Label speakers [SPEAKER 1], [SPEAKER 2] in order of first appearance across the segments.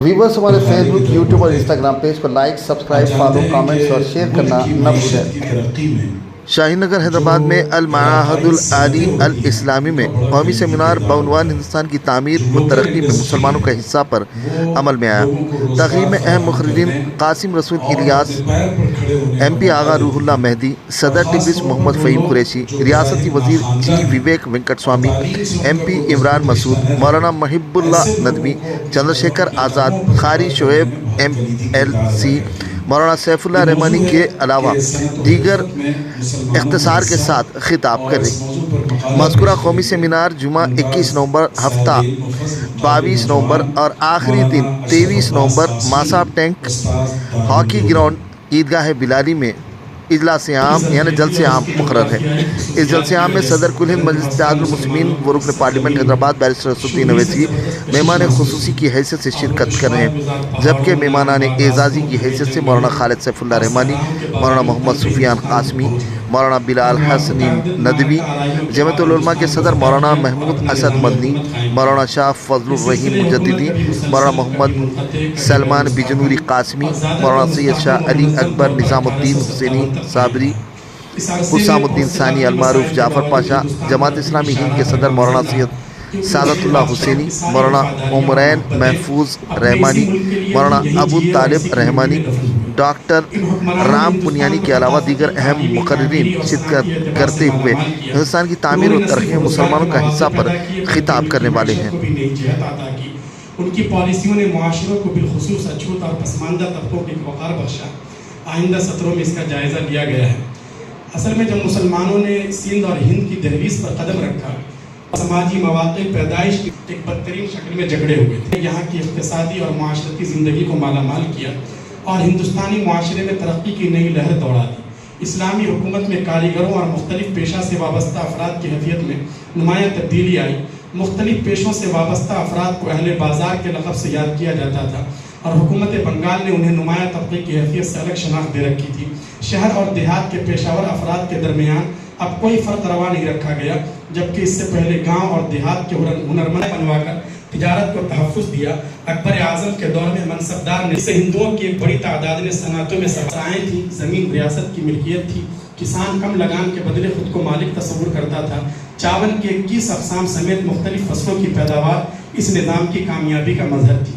[SPEAKER 1] Viewers हमारे Facebook, YouTube और Instagram page पर लाइक, सब्सक्राइब, फॉलो, कमेंट्स और शेयर करना न भूलें। शाहीन नगर हैदराबाद में अल माहदुल आली अल इस्लामी में कौमी सेमिनार बउनवान हिंदुस्तान की तामीर व तरक्की में मुसलमानों का हिस्सा पर अमल में आया। तकरीब में अहम मुखर्रिरीन कासिम रसूल इलियास, MP आगा रूहुल्लाह मेहदी, सदर टिग्रिस मोहम्मद फ़हीम कुरैशी, रियासती वजीर जी विवेक वेंकट स्वामी, MP इमरान मसूद, मौलाना महिबुल्लाह नदवी, चंद्रशेखर आज़ाद, कारी शोएब MLC, मौलाना सैफुल्लाह रहमानी के अलावा दीगर इख्तिसार के साथ खिताब करें। मज़कूरा कौमी सेमिनार जुमा 21 नवंबर, हफ्ता 22 नवंबर और आखिरी दिन 23 नवंबर मासाब टैंक हॉकी ग्राउंड ईदगाह बिलाली में इजलास आम यानी जलसे आम मुकर्रर है। इस जलसे आम में सदर कुल हिंद मजलिस इत्तेहादुल मुस्लिमीन व रुकन पार्लियामेंट हैदराबाद बैरिस्टर असदुद्दीन अवैसी मेहमान खुसूसी की हैसियत से शिरकत कर रहे हैं, जबकि मेहमानान एजाज़ी की हैसियत से मौलाना खालिद सैफुल्लाह रहमानी, मौलाना मोहम्मद सुफियान कासमी, मौलाना बिलाल हसनी नदवी, जमीयतुल उलमा के सदर मौलाना महमूद असद मदनी, मौलाना शाह फजलुर रहीम मुजद्दिदी, मौलाना मोहम्मद सलमान बिजनूरी कासमी, मौलाना सैयद शाह अली अकबर निज़ामुद्दीन हुसैनी साबरी, हुसामुद्दीन सानी अलमारूफ जाफ़र पाशा, जमात इस्लामी हिंद के सदर मौलाना सैयद सादतुल्लाह हुसैनी, मौलाना उमरैन महफूज रहमानी, मौलाना अबू तालिब रहमानी, डॉक्टर राम पुनियानी के अलावा दीगर अहम मुकर्रिरीन शिरकत करते हुए हिंदुस्तान की तामीर और तरक्की में मुसलमानों का हिस्सा पर खिताब करने वाले हैं।
[SPEAKER 2] उनकी पॉलिसियों ने मुआशरों को बिलखुसूस अछूत और पसमानदा तबकों को एक वक़ार बख्शा। आइंदा सत्रों में इसका जायज़ा लिया गया है। असल में जब मुसलमानों ने सिंध और हिंद की दहलीज पर कदम रखा, समाजी मवाक़े पैदाइश की एक बदतरीन शक्ल में झगड़े हुए थे। यहाँ की इक़्तिसादी और माशरती ज़िंदगी को मालामाल किया और हिंदुस्तानी माशरे में तरक्की की नई लहर दौड़ा दी। इस्लामी हुकूमत में कारीगरों और मुख्तलिफ पेशा से वाबस्ता अफराद की हैसियत में नुमायाँ तब्दीली आई। मुख्तलिफ पेशों से वाबस्ता अफराद को अहले बाजार के लक़ब से याद किया जाता था और हुकूमत बंगाल ने उन्हें नुमाया तबके की हैसियत से अलग शनाख्त दे रखी थी। शहर और देहात के पेशावर अफराद के दरमियान अब कोई फ़र्क रवा नहीं रखा गया, जबकि इससे पहले गांव और देहात के हुनरमंद बनवाकर तिजारत को तहफ़्फ़ुज़ दिया। अकबर आज़म के दौर में मनसबदार ने, इससे हिंदुओं की एक बड़ी तादाद ने सनातों में सराएँ थी, ज़मीन रियासत की मिल्कियत थी। किसान कम लगान के बदले खुद को मालिक तस्वुर करता था। चावल की 21 अक़साम समेत मुख्तलिफ फसलों की पैदावार इस निज़ाम की कामयाबी का मज़हर थी।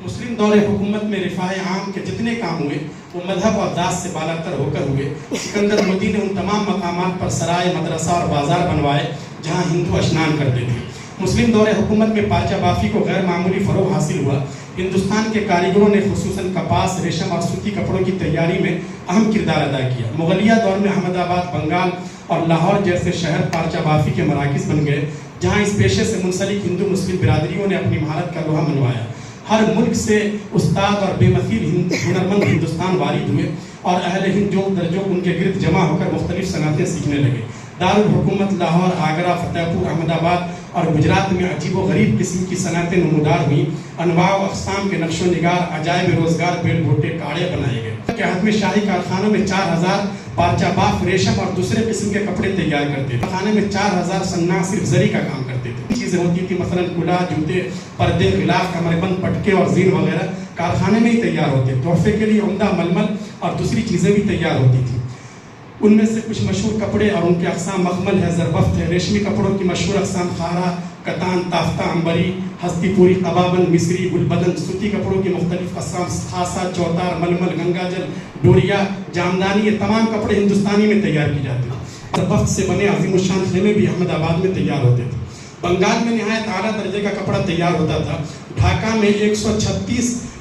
[SPEAKER 2] मुस्लिम दौर हुकूमत में रिफ़ाए आम के जितने काम हुए वो मजहब और दास से बालातर होकर हुए। सिकंदर लोदी ने उन तमाम मकामात पर सराय, मदरसा और बाजार बनवाए जहाँ हिंदू स्नान करते थे। मुस्लिम दौर हुकूमत में पाचा बाफी को गैर मामूली फ़रोग़ हासिल हुआ। हिंदुस्तान के कारीगरों ने खुसूसन कपास, रेशम और सूती कपड़ों की तैयारी में अहम किरदार अदा किया। मुगलिया दौर में अहमदाबाद, बंगाल और लाहौर जैसे शहर पाचा बाफी के मराकिज़ बन गए, जहाँ इस पेशे से मुंसलिक हिंदू मुस्लिम बिरादरियों ने अपनी महारत का लोहा मनवाया। हर मुल्क से उस्ताद और बेमसील हुनरमंद हिंदुस्तान वारिद हुए और अहले हिंद जो दर्जों उनके गिरद जमा होकर मुख्तलिफ सनातें सीखने लगे। दारुल हुकूमत लाहौर, आगरा, फतेहपुर, अहमदाबाद और गुजरात में अजीब व गरीब किस्म की सनातें नमूदार हुई। अनवा व अक़साम के नक्शो निगार, अजायब रोज़गार, बेल भुट्टे, काड़े बनाए गए। के हद में शाही कारखानों में 4000 पारचा बाफ, रेशम और दूसरे किस्म के कपड़े तैयार करते थे। खाने में 4000 सन्ना सिर्फ जरी का काम करते थे। चीज़ें होती थी मसलन कुला, जूते, पर्दे, गिलाफ, कमरबंद, पटके और जीन वगैरह कारखाने में ही तैयार होते। तोहफे के लिए उम्दा मलमल और दूसरी चीज़ें भी तैयार होती थी। उनमें से कुछ मशहूर कपड़े और उनके अक़साम मखमल है, ज़रबफ्त है। रेशमी कपड़ों की मशहूर अक़साम खारा, कतान, ताफ्ता, अंबरी, हस्तीपुरी, कबाबन, मिस्री, गुलबदन। सूती कपड़ों की मुख्तलिफ अक़साम खासा, चौतार, मलमल, गंगाजल, डोरिया, जामदानी, ये तमाम कपड़े हिंदुस्तानी में तैयार किए जाते थे। ज़रबफ्त से बने अज़ीमुश्शान खेमे भी अहमदाबाद में तैयार होते थे। बंगाल में नहायत आला दर्जे का कपड़ा तैयार होता था। ढाका में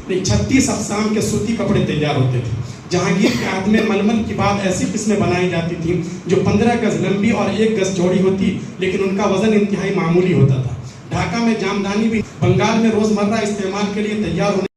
[SPEAKER 2] 36 अक़साम के सूती कपड़े तैयार होते थे। जहांगीर के आद में मलमल की बाद ऐसी किस्में बनाई जाती थी जो 15 गज लंबी और 1 गज चौड़ी होती, लेकिन उनका वजन इंतहाई मामूली होता था। ढाका में जामदानी भी बंगाल में रोज़मर्रा इस्तेमाल के लिए तैयार होने